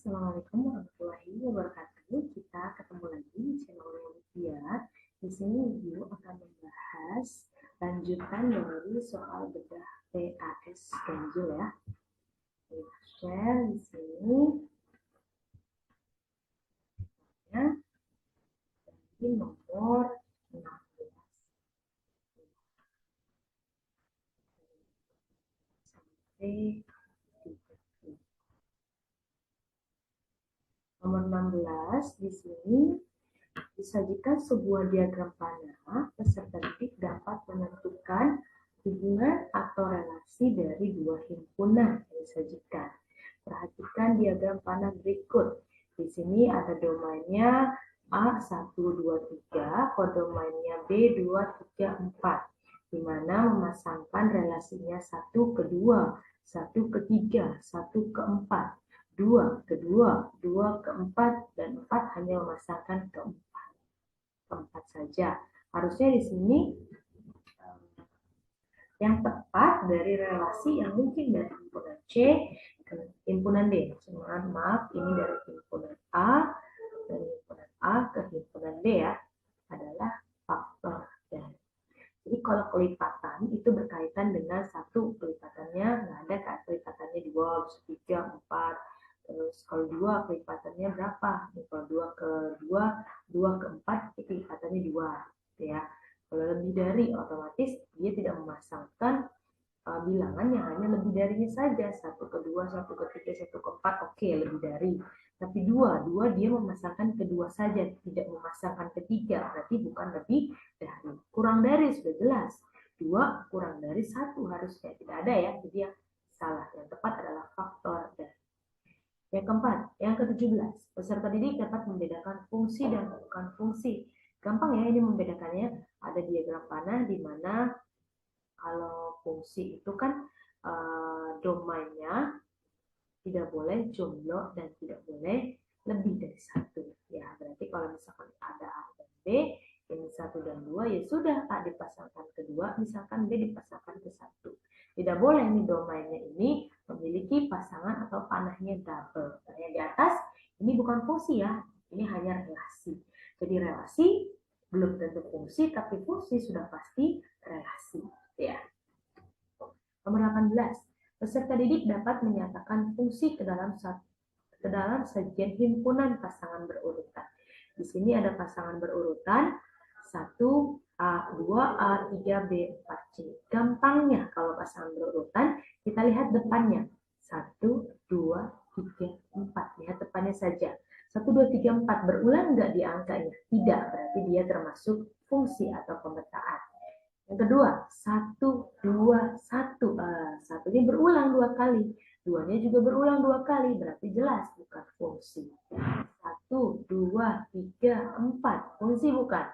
Assalamualaikum warahmatullahi wabarakatuh. Kita ketemu lagi di channel Olimpiad. Di sini Ibu akan membahas lanjutan dari soal bedah PAS ganjil ya. Kita share di sini ya, di nomor 16 sampai nomor 16 di sini disajikan sebuah diagram panah. Peserta didik dapat menentukan hubungan atau relasi dari dua himpunan yang disajikan. Perhatikan diagram panah berikut. Di sini ada domainnya A123, kodomainnya B234, di mana memasangkan relasinya 1 ke 2, 1 ke 3, 1 ke 4, 2 ke 2, 2 ke 4, dan 4 hanya memasangkan ke 4 saja. Harusnya di sini yang tepat dari relasi yang mungkin dari himpunan C ke himpunan D. Maaf, ini dari himpunan A ke himpunan D ya, adalah faktor dan. Jadi kalau kelipatan itu berkaitan dengan satu kelipatannya nggak ada kan, kelipatannya 2, bisa 3, 4. Terus kalau 2 kelipatannya berapa? Kalau 2 ke 2, 2 ke 4 kelipatannya 2 gitu ya. Kalau lebih dari otomatis dia tidak memasangkan bilangan yang hanya lebih darinya saja, 1 ke 2, 1 ke 3, 1 ke 4, oke, lebih dari. Tapi 2 dia memasangkan kedua saja, tidak memasangkan ketiga, berarti bukan lebih dari. Kurang dari sudah jelas, 2 kurang dari 1 harusnya, tidak ada ya, jadi yang salah. Yang tepat adalah faktor dari. Yang keempat, yang ke-17, peserta didik dapat membedakan fungsi dan bukan fungsi. Gampang ya ini membedakannya, ada diagram panah di mana kalau fungsi itu kan domainnya tidak boleh jumlah dan tidak boleh lebih dari 1. Ya, berarti kalau misalkan ada A dan B, ini 1 dan 2, ya sudah A dipasangkan ke 2, misalkan B dipasangkan ke 1. Tidak boleh nih domainnya ini memiliki pasangan atau panahnya double. Nah, yang di atas ini bukan fungsi ya, ini hanya relasi. Jadi relasi belum tentu fungsi, tapi fungsi sudah pasti relasi. Ya. Nomor 18. Peserta didik dapat menyatakan fungsi ke dalam sajian himpunan pasangan berurutan. Di sini ada pasangan berurutan 1A, 2A, 3B, 4C. Gampangnya kalau pasangan berurutan, kita lihat depannya. 1, 2, 3, 4. Lihat depannya saja. 1, 2, 3, 4. Berulang nggak di angkanya? Tidak, berarti dia termasuk fungsi atau pemetaan. Yang kedua, 1, 2, 1. Satunya berulang 2 kali. 2-nya juga berulang 2 kali. Berarti jelas bukan fungsi. 1, 2, 3, 4. Fungsi bukan?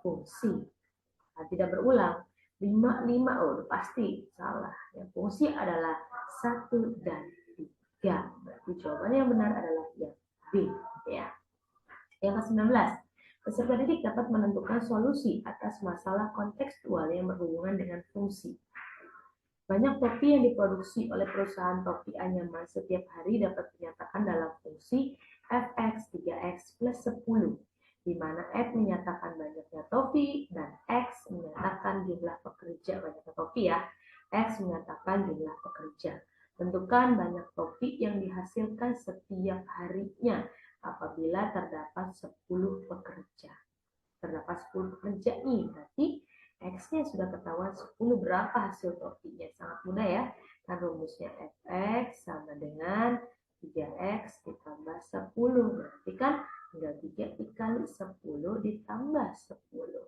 Fungsi. Nah, tidak berulang. 5, 5. Oh, pasti salah. Yang fungsi adalah 1 dan 3. Berarti jawabannya yang benar adalah yang B. Ya. Yang ke-19. Peserta didik dapat menentukan solusi atas masalah kontekstual yang berhubungan dengan fungsi. Banyak topi yang diproduksi oleh perusahaan topi anyaman setiap hari dapat dinyatakan dalam fungsi Fx 3x plus 10, di mana F menyatakan banyaknya topi dan X menyatakan jumlah pekerja. Banyaknya topi ya, X menyatakan jumlah pekerja. Tentukan banyak topi yang dihasilkan setiap harinya apabila terdapat 10 pekerja. Terdapat 10 pekerja nih, berarti X-nya sudah ketahuan 10, berapa hasil topinya. Sangat mudah ya, kan rumusnya Fx sama dengan 3x ditambah 10. Berarti kan tinggal 3 dikali 10 ditambah 10.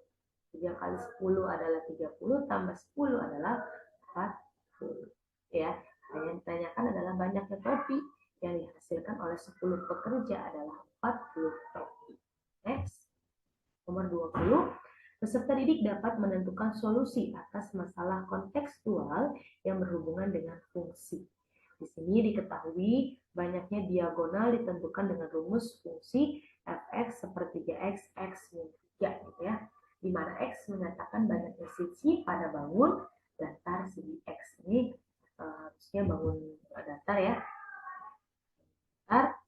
3 kali 10 adalah 30, tambah 10 adalah 40. Ya, yang ditanyakan adalah banyaknya topi yang dihasilkan oleh 10 pekerja adalah 40 topi. Next. Nomor 20. Peserta didik dapat menentukan solusi atas masalah kontekstual yang berhubungan dengan fungsi. Di sini diketahui banyaknya diagonal ditentukan dengan rumus fungsi Fx sepertiga X, X min 3 gitu ya. Di mana X menyatakan banyaknya sisi pada bangun datar segi X. Ini harusnya bangun datar ya. Datar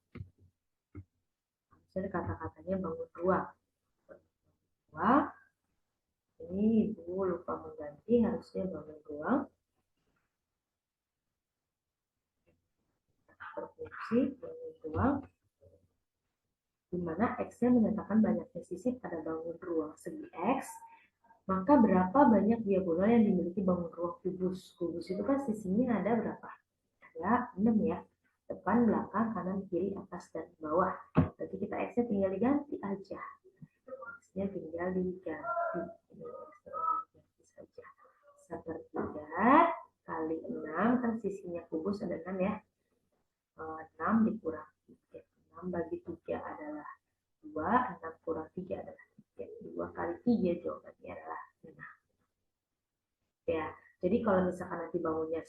Misalnya kata-katanya bangun ruang. Ruang. Ini Ibu lupa mengganti, harusnya bangun ruang. Berfungsi, bangun ruang. Di mana X-nya menyatakan banyaknya sisi pada bangun ruang segi X, maka berapa banyak diagonal yang dimiliki bangun ruang kubus. Kubus itu kan sisinya ada berapa? Ada 6 ya. Depan, belakang, kanan, kiri, atas, dan bawah. Berarti kita X-nya tinggal diganti aja. X-nya tinggal diganti. Ganti saja. 1/3 kali 6, kan sisinya kubus ada 6 ya. 6 dikurang 3. 6 bagi 3 adalah 2, 6 kurang 3 adalah 3. 2 kali 3 jawabannya adalah 6. Ya, jadi kalau misalkan nanti bangunnya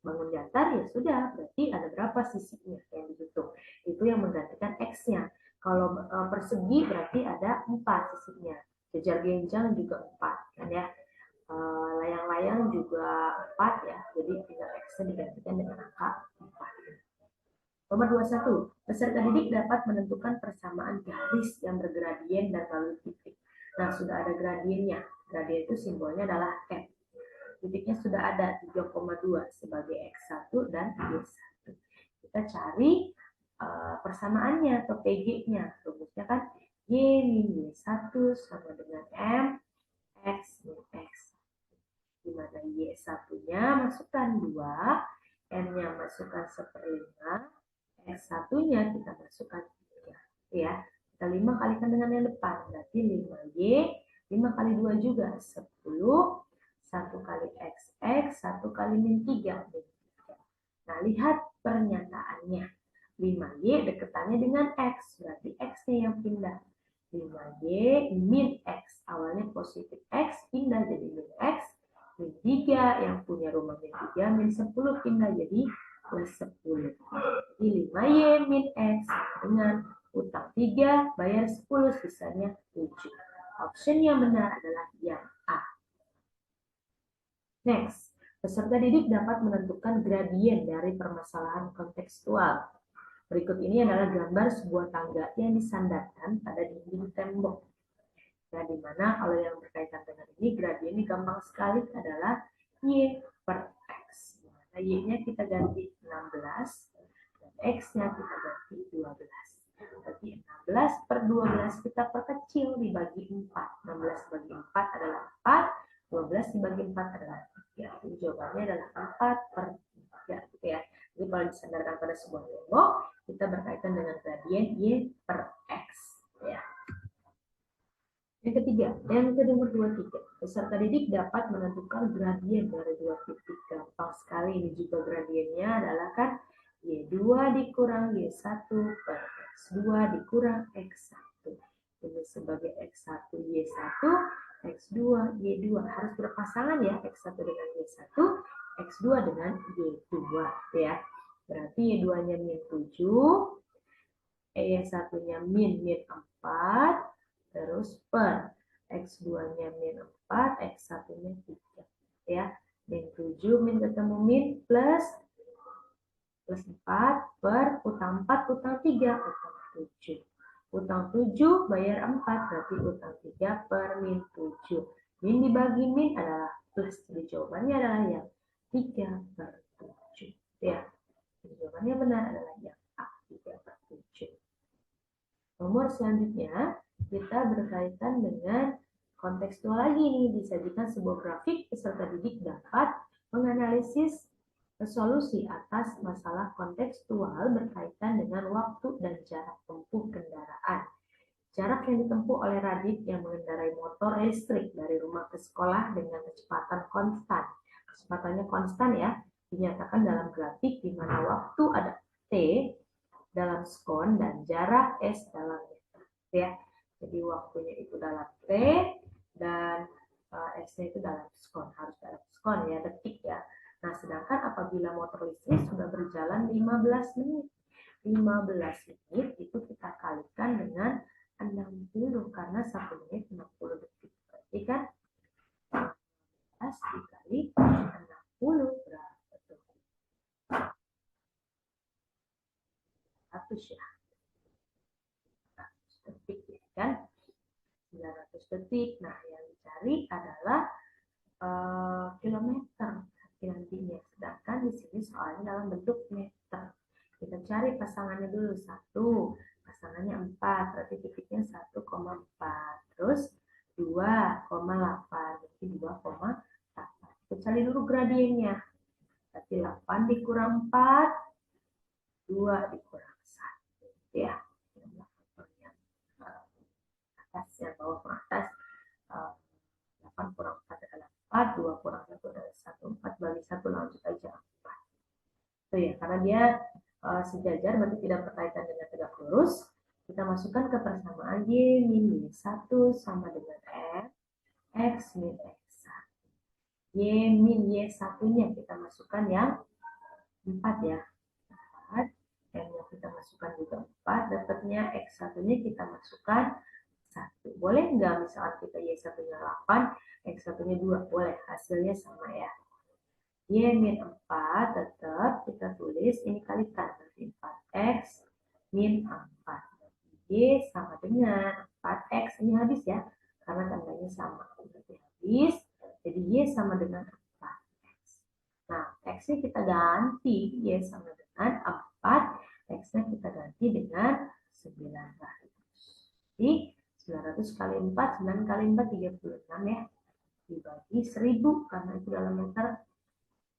bangun datar, ya sudah, berarti ada berapa sisinya yang dihitung. Itu yang menggantikan X-nya. Kalau persegi berarti ada 4 sisinya. Jejar genjang juga 4 kan ya. Layang-layang juga 4 ya. Jadi tinggal X-nya digantikan dengan angka 4. Nomor 21. Peserta didik dapat menentukan persamaan garis yang bergradien dan lalu titik. Nah, sudah ada gradiennya. Gradien itu simbolnya adalah F. Titiknya sudah ada 3,2 sebagai X1 dan Y1. Kita cari persamaannya atau PG-nya. Rumusnya kan Y min Y1 sama dengan M X min X. Di mana Y1-nya masukkan 2, M-nya masukkan 1/5, X1-nya kita masukkan 3. Ya, kita 5 kalikan dengan yang depan. Berarti 5Y, 5 kali 2 juga 10. 1 kali XX, 1 kali min 3. Nah, lihat pernyataannya. 5Y deketannya dengan X, berarti X-nya yang pindah. 5Y min X, awalnya positif X, pindah jadi min X. Min 3, yang punya rumah min 3, min 10 pindah jadi plus 10. Jadi 5Y min X dengan utang 3, bayar 10, sisanya 7. Option yang benar adalah yang A. Next, peserta didik dapat menentukan gradien dari permasalahan kontekstual. Berikut ini adalah gambar sebuah tangga yang disandarkan pada dinding tembok. Nah, di mana kalau yang berkaitan dengan ini, gradien ini gampang sekali adalah Y per X. Nah, Y-nya kita ganti 16, dan X-nya kita ganti 12. Berarti 16 per 12 kita perkecil dibagi 4. 16 dibagi 4 adalah 4, 12 dibagi 4 adalah 3. Jadi jawabannya adalah 4/3 gitu ya. Jadi kalau disandarkan pada sebuah tembok, kita berkaitan dengan gradien Y per X. Ya. Yang ketiga, yang nomor 23. Peserta didik dapat menentukan gradien dari dua titik. Gampang sekali, ini juga gradiennya adalah kan Y2 dikurang Y1 per X2 dikurang X1. Ini sebagai X1 Y1, X2 Y2. Harus berpasangan ya, X1 dengan Y1, X2 dengan Y2 ya. Berarti Y2-nya min 7, Y1-nya min 4, terus per X2-nya min 4, X1-nya 3 ya. Min 7 min ketemu min plus 4 per utang 4 utang 3 utang 7. Utang 7 bayar 4 berarti utang 3 per min 7. Min dibagi min adalah plus. Jadi jawabannya adalah yang 3/7 ya. Jadi jawabannya benar adalah yang A, 3/7. Nomor selanjutnya kita berkaitan dengan kontekstual lagi nih. Disajikan sebuah grafik, peserta didik dapat menganalisis solusi atas masalah kontekstual berkaitan dengan waktu dan jarak tempuh kendaraan. Jarak yang ditempuh oleh Radit yang mengendarai motor listrik dari rumah ke sekolah dengan kecepatan konstan. Kecepatannya konstan ya, dinyatakan dalam grafik di mana waktu ada T dalam sekon dan jarak S dalam meter ya. Jadi waktunya itu dalam T dan S-nya itu dalam sekon, harus dalam sekon ya, detik ya. Nah, sedangkan apabila motor listrik sudah berjalan 15 menit. 15 menit itu kita kalikan dengan 60 karena 1 menit 60 detik. Berarti kan 15 dikali 60 berapa tuh? 100 ya. 900 detik. Nah, yang dicari adalah kilometer nantinya. Sedangkan di sini soalnya dalam bentuk meter. Kita cari pasangannya dulu. 1, pasangannya 4, berarti titiknya 1,4. Terus 2,8, berarti 2,8. Kita cari dulu gradiennya. Berarti 8 dikurang 4, 2 dikurang 1. Ya, atas, yang bawah ke atas. 8 kurang 4 adalah 4, 2 kurang 1 adalah 1, 4 bagi 1 langsung aja 4. Itu ya, karena dia sejajar berarti tidak berkaitan dengan tegak lurus. Kita masukkan ke persamaan Y min Y1 sama dengan X min X1. Y min Y1-nya kita masukkan yang 4 ya. 4, M-nya kita masukkan juga 4, dapatnya X1-nya kita masukkan 1. Boleh nggak misalkan kita Y1-nya 8, X1-nya 2? Boleh, hasilnya sama ya. Y min 4 tetap kita tulis, ini kalikan, berarti 4X min 4. Y sama dengan 4X, ini habis ya, karena tandanya sama. Berarti habis, jadi Y sama dengan 4X. Nah, X-nya kita ganti, Y sama dengan 4, X-nya kita ganti dengan 900. Jadi, 900 kali 4, 9 kali 4, 36 ya. Dibagi 1000, karena itu dalam meter.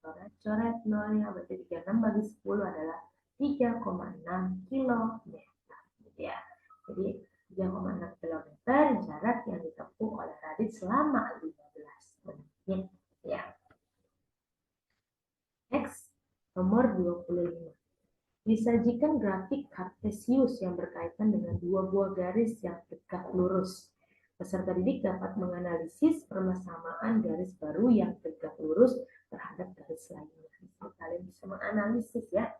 Coret-coret nolnya, berarti 36 bagi 10 adalah 3,6 kilometer. Ya. Jadi 3,6 kilometer jarak yang ditempuh oleh Radit selama 15 menit. Ya. Next, nomor 25. Disajikan grafik kartesius yang berkaitan dengan dua buah garis yang tegak lurus. Peserta didik dapat menganalisis persamaan garis baru yang tegak lurus terhadap garis lainnya. Kalian bisa menganalisis ya.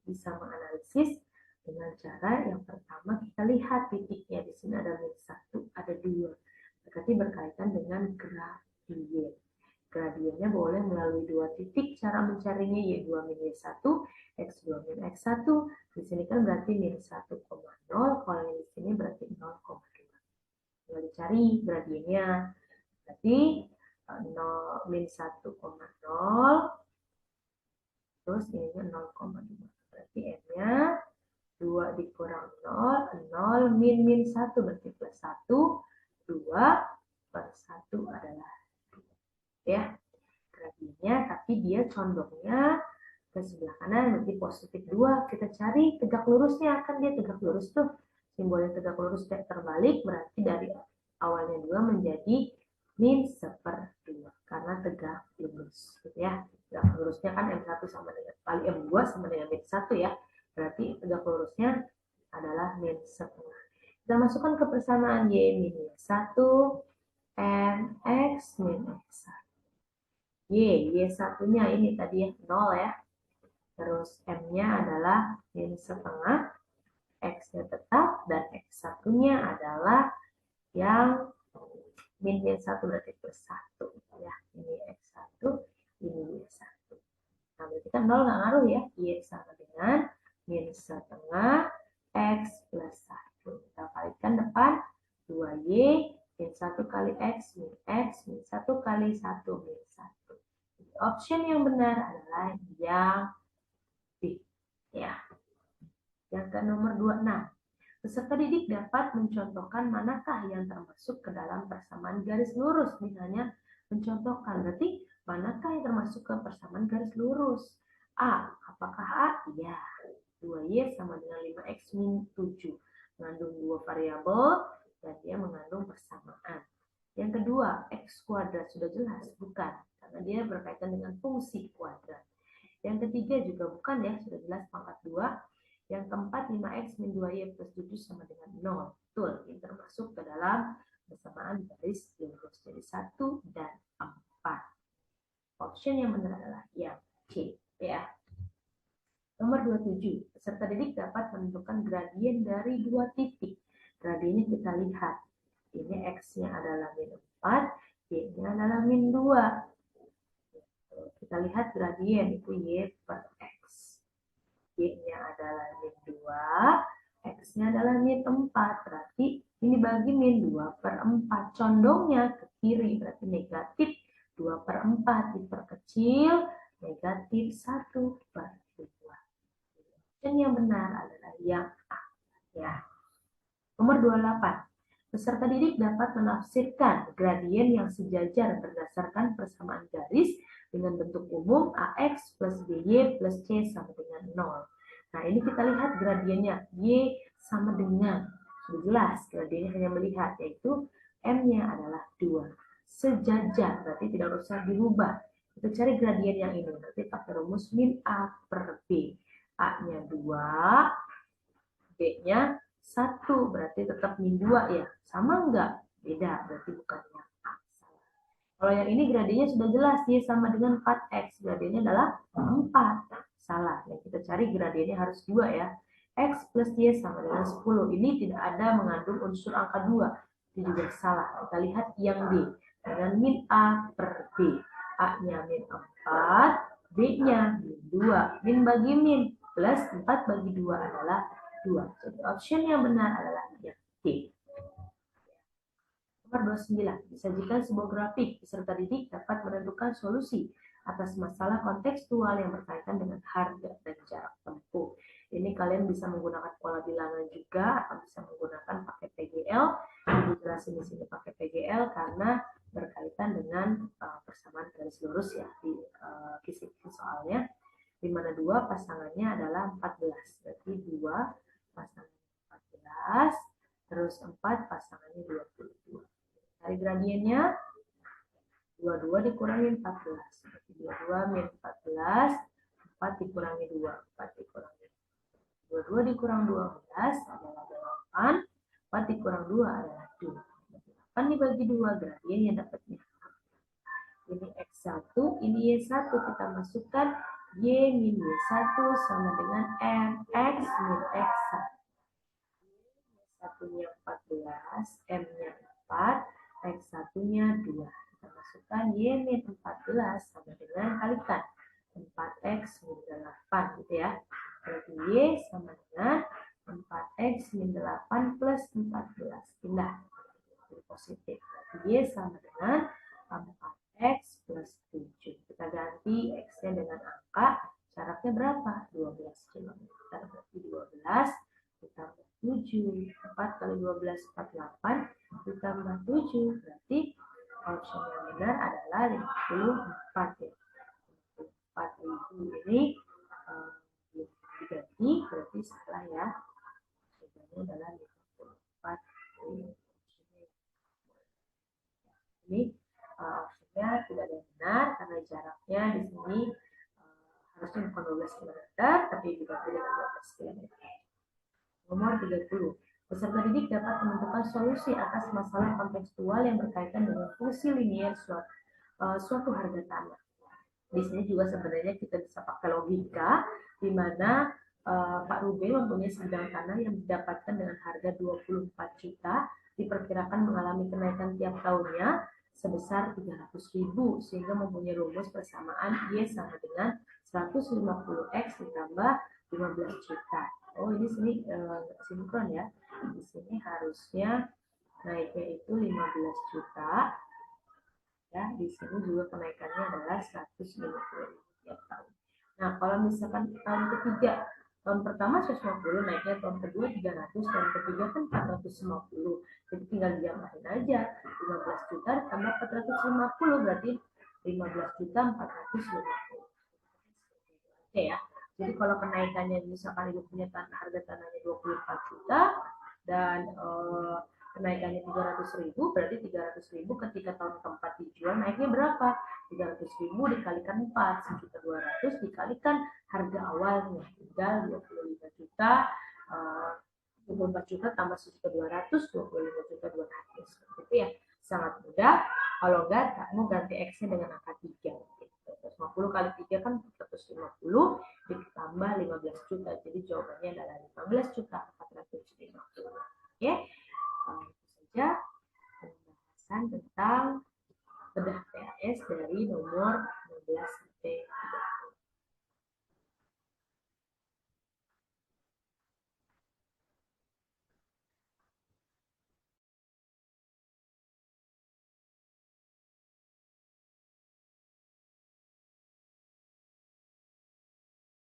Bisa menganalisis dengan cara yang pertama kita lihat titiknya. Di sini ada -1, ada 2. Berarti berkaitan dengan gradien. Gradiennya boleh melalui 2 titik. Cara mencarinya Y2 min Y1, X2 min X1. Di sini kan berarti -1,0. Kalau yang di sini berarti 0,2. Tinggal dicari gradiennya. Berarti 0 min 1,0. Terus ininya 0,2. Berarti M-nya 2 dikurang 0, 0 min 1 berarti plus 1. 2 per 1 adalah ya gradiennya, tapi dia condongnya ke sebelah kanan, berarti positif 2. Kita cari tegak lurusnya, kan dia tegak lurus tuh, simbolnya tegak lurus terbalik, berarti dari awalnya 2 menjadi -1/2 karena tegak lurus gitu ya. Tegak lurusnya kan M1 sama dengan kali M2 sama dengan -1 ya, berarti tegak lurusnya adalah -1/2. Kita masukkan ke persamaan Y min Y1 MX min X1. Y1-nya ini tadi ya, 0 ya. Terus M-nya adalah -1/2, X-nya tetap, dan X1-nya adalah yang -1 berarti plus 1. Ya, ini X1, ini Y1. Nah, berarti kan 0 nggak ngaruh ya. Y sama dengan -1/2 X plus 1. Kita kalikan depan, 2Y min 1 kali X min X min 1 kali 1 min 1. Option yang benar adalah yang B. Ya. Yang ke nomor 26. Peserta didik dapat mencontohkan manakah yang termasuk ke dalam persamaan garis lurus. Misalnya mencontohkan, berarti manakah yang termasuk ke persamaan garis lurus. A. Apakah A? Ya. 2Y sama dengan 5X min 7. Mengandung 2 variabel dan dia mengandung persamaan. Yang kedua, X kuadrat sudah jelas, bukan. Karena dia berkaitan dengan fungsi kuadrat. Yang ketiga juga bukan ya, sudah jelas pangkat 2. Yang keempat, 5X min 2Y plus 7 sama dengan 0. Betul, ini termasuk ke dalam persamaan garis lurus. Jadi 1 dan 4. Option yang benar adalah yang C. Ya. Nomor 27. Peserta didik dapat menentukan gradien dari 2 titik. Gradiennya kita lihat. Ini X-nya adalah -4, Y-nya adalah -2. Kita lihat gradien itu Y per X. Y-nya adalah -2, X-nya adalah -4. Berarti Ini bagi min 2/4. Condongnya ke kiri, berarti negatif 2/4. Diperkecil, negatif 1/2. Dan yang benar adalah yang A. Ya. Nomor 28. Peserta didik dapat menafsirkan gradien yang sejajar berdasarkan persamaan garis dengan bentuk umum AX plus BY plus C sama dengan 0. Nah, ini kita lihat gradiennya. Y sama dengan, sudah jelas, gradiennya hanya melihat, yaitu M-nya adalah 2. Sejajar, berarti tidak usah dirubah. Kita cari gradien yang ini, berarti pakai rumus min A per B. A-nya 2, B-nya 1, berarti tetap min 2 ya. Sama enggak? Beda, berarti bukan yang A. Kalau yang ini gradiennya sudah jelas, Y sama dengan 4X. Gradiennya adalah 4. Salah. Yang kita cari gradiennya harus 2 ya. X plus Y sama dengan 10. Ini tidak ada mengandung unsur angka 2. Itu juga salah. Kita lihat yang D. Dengan min A per B. A-nya min 4, B-nya min 2. Min bagi min plus 4 bagi 2 adalah 2. Jadi option yang benar adalah yang D. Nomor 29. Disajikan sebuah grafik. Peserta didik dapat menentukan solusi atas masalah kontekstual yang berkaitan dengan harga dan jarak tempuh. Ini kalian bisa menggunakan pola bilangan juga atau bisa menggunakan pakai PGL. Dijelasin di sini pakai PGL karena berkaitan dengan persamaan garis lurus ya di kisi-kisi soalnya. Di mana 2 pasangannya adalah 14. Berarti 2 pasangan 14, terus 4 pasangannya 22. Cari gradiennya, 22 dikurangi 14. Berarti 22 min 14, 4 dikurangi 2. 4 dikurangi 22 dikurang 12 adalah 8. 4 dikurang 2 adalah 2. 8 dibagi 2, gradiennya dapatnya. Ini X1, ini Y1. Kita masukkan Y min Y1 sama dengan MX min X1. Y1-nya 14, M-nya 4, X1-nya 2. Kita masukkan Y min 14 sama dengan kalikan 4X min 8 gitu ya. Berarti Y sama dengan 4X min 8 plus 14. Pindah. Jadi positif. Berarti Y sama dengan 4X plus 7. Kita ganti X-nya dengan angka. Jaraknya berapa? 12 km. Berarti 12 ditambah 7. 4 kali 12, 48. Ditambah 7. Berarti option yang benar adalah 54 ya. 4.000 ini diganti, berarti salah ya. Jawabannya adalah 54.000. Ini opsinya tidak ada yang benar karena jaraknya di sini harusnya bukan 12 km, tapi diganti dengan 12 km. Nomor 30. Peserta didik dapat menentukan solusi atas masalah kontekstual yang berkaitan dengan fungsi linier suatu harga tanah. Di sini juga sebenarnya kita bisa pakai logika, di mana Pak Rube mempunyai sebidang tanah yang didapatkan dengan harga 24 juta, diperkirakan mengalami kenaikan tiap tahunnya sebesar 300.000, sehingga mempunyai rumus persamaan Y sama dengan 150X ditambah 15 juta. Oh, ini sini sinkron ya. Di sini harusnya naiknya itu 15 juta. Ya, di sini juga kenaikannya adalah 150 tiap tahun. Nah, kalau misalkan tahun ketiga, tahun pertama 150, naiknya tahun kedua 300, tahun ketiga kan 450. Jadi tinggal ditambahin aja. 15 juta tambah 450, berarti 15 juta 450. Oke ya. Jadi kalau kenaikannya misalkan ibu punya harga tanahnya 24 juta dan kenaikannya 300.000, berarti 300.000 ketika tahun keempat dijual naiknya berapa? 300.000 dikalikan 4, 1.200.000 dikalikan harga awalnya, tinggal 25 juta, 24 juta tambah 1.200.000, 25 juta 200. Itu ya, sangat mudah. Kalau enggak, kamu ganti X-nya dengan angka 3. 150 kali 3 kan 450 ditambah 15 juta. Jadi jawabannya adalah 15 juta 450. Oke. Itu saja pembahasan tentang bedah PAS dari nomor 16.